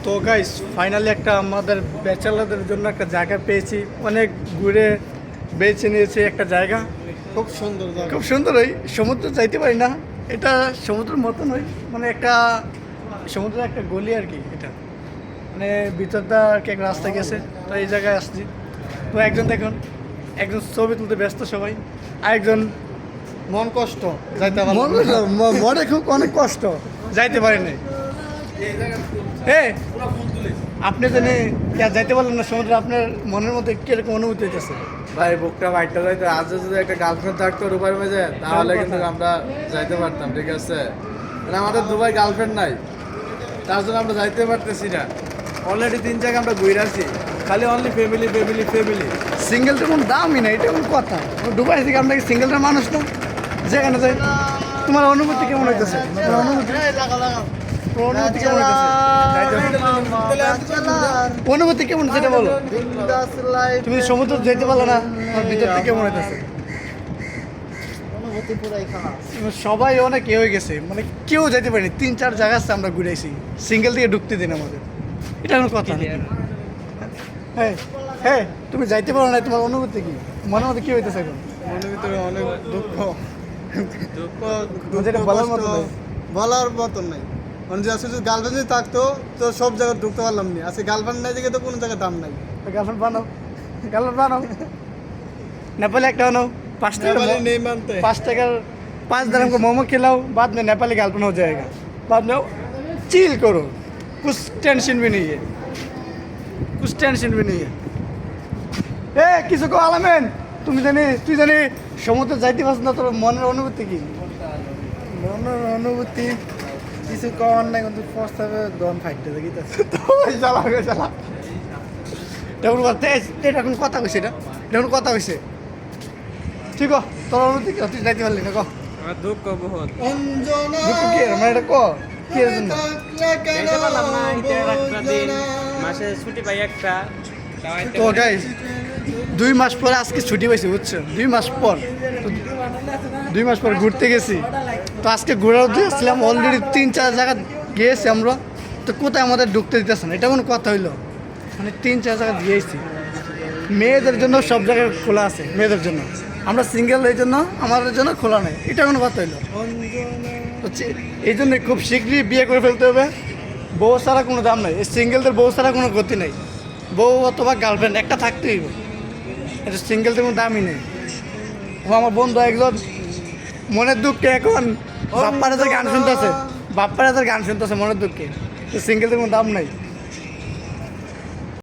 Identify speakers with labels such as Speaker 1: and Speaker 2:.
Speaker 1: তো guys finally একটা আমাদের ব্যাচেলারদের জন্য একটা জায়গা পেয়েছি, অনেক ঘুরে বেছে নিয়েছি একটা জায়গা।
Speaker 2: খুব সুন্দর জায়গা।
Speaker 1: খুব সুন্দর, ওই সমুদ্র যাইতে পারি না, এটা সমুদ্রের মতন ওই মানে একটা সমুদ্রের একটা গলি আর কি। এটা মানে ভিতরটা আর কি একটা রাস্তা গেছে, তো এই জায়গায় আসছি। তো একজন দেখুন, একজন ছবি তুলতে ব্যস্ত সবাই, আরেকজন
Speaker 2: মন কষ্ট যাইতে পারলাম
Speaker 1: মনে
Speaker 2: না।
Speaker 1: মনে খুব অনেক কষ্ট, যাইতে পারেনি। হ্যাঁ, আপনি জানি যাইতে পারলেন না সমুদ্রে, আপনার মনের মধ্যে কিরকম অনুভূতি হইতেছে?
Speaker 3: ভাই বুকটা বাইটটা যাইতে আজ যদি একটা গার্লফ্রেন্ড থাকতো দুবাই মাঝে তাহলে কিন্তু আমরা যাইতে পারতাম, ঠিক আছে? মানে আমাদের দুবাই গার্লফ্রেন্ড নাই, তার জন্য আমরা যাইতে পারতেছি না। অলরেডি 3 জায়গা আমরা ঘুরে আসছি, খালি অনলি ফ্যামিলি ফ্যামিলি ফ্যামিলি।
Speaker 1: সিঙ্গেলটার কোনো দামই নাই, এটা কোনো কথা? দুবাই থেকে আমরা কি সিঙ্গেলটার মানুষ না? যেখানে যাই, তোমার অনুভূতি কেমন হইতেছে? তোমার অনুভূতি অনুভূতি কেমন হইতেছে? অনুভূতি কেমন সেটা বলো। তুমি সমুদ্র যেতে পারলো না, তোমার ভিতরটা কেমন হইতেছে?
Speaker 2: অনুভূতি পুরাই খারাপ।
Speaker 1: সবাই অনেক হয়ে গেছে, মানে কেউ যেতে পারেনি। 3-4 জায়গা আছে আমরা ঘুরেছি, সিঙ্গেল থেকে ঢুকতে দিন আমাদের, এটা কোনো কথা নেই। হ্যাঁ হ্যাঁ, তুমি যাইতে পারো না, তোমার অনুভূতি কি? মনের মধ্যে কি হইতেছে এখন?
Speaker 2: মনের ভিতরে অনেক দুঃখ
Speaker 1: যেটা বলার মতো
Speaker 2: কষ্ট,
Speaker 1: নয়।
Speaker 2: বলার মতন নাই। মানে যে আসলে গার্লফ্রেন্ড যদি থাকতো তো সব জায়গায় ঢুকতে পারলাম না। আজকে গার্লফ্রেন্ড নাই দেখে তো কোনো জায়গায় দাম নাই।
Speaker 1: গার্লফ্রেন্ড বানাও, গার্লফ্রেন্ড বানাও, নেপালি একটা বানাও। 5 টাকা
Speaker 2: नेपाली नहीं मानते।
Speaker 1: 5 টাকার 5 धर्म को मोमो खिलाओ, बाद में नेपाली गर्लफ्रेंड हो जाएगा। बाद में चिल करो, कुछ टेंशन भी नहीं है, कुछ टेंशन भी नहीं है। এ কিছু কো আলামেন, তুই জানি সমুদ্রে যাইতে পারছ না, তোর মনের অনুভূতি কি?
Speaker 2: মনের অনুভূতি কিছু করার নাই, কিন্তু প্রস্তাবে দম ফাইটতে দেখি তো।
Speaker 1: চালা চালা, এটা কোন কথা কইছে? এটা কোন কথা কইছে? ঠিক আছে, তোর অনুভূতি কি? তুই যাইতে পারলি না, কো
Speaker 3: আমার দুঃখ বহুত।
Speaker 1: দুঃখ কি মানে? এটা কো কি এর জন্য?
Speaker 4: যাইতে পারলাম না, এটা একটা দিন মাসে ছুটি পাই একটা।
Speaker 1: তো গাইস 2 মাস পরে আজকে ছুটি পাইছি, বুঝছো? 2 মাস পর, তো 2 মাস পর ঘুরতে গেছি। তো আজকে ঘোরার উদ্দেশ্যে অলরেডি 3-4 জায়গা গিয়েছি আমরা, তো কোথায় আমাদের ঢুকতে দিতেছে না, এটা কোনো কথা হইলো? মানে 3-4 জায়গা দিয়েছি। মেয়েদের জন্য সব জায়গায় খোলা আছে, মেয়েদের জন্য। আমরা সিঙ্গেল, এই জন্য আমাদের জন্য খোলা নেই, এটা কোনো কথা হইলো? হচ্ছে এই জন্য খুব শীঘ্রই বিয়ে করে ফেলতে হবে। বউ ছাড়া কোনো দাম নাই, এই সিঙ্গেলদের বউ ছাড়া কোনো গতি নেই। বউ অথবা গার্লফ্রেন্ড একটা থাকতেই হবে, এটা সিঙ্গেলদের কোনো দামই নেই। ও আমার বন্ধু একজন মনের দুঃখে এখন বাপ্পার হাজার গান শুনতেছে, বাপ্পার হাজার গান শুনতেছে মনের দুঃখে। সিঙ্গেলদের কোনো দাম নাই।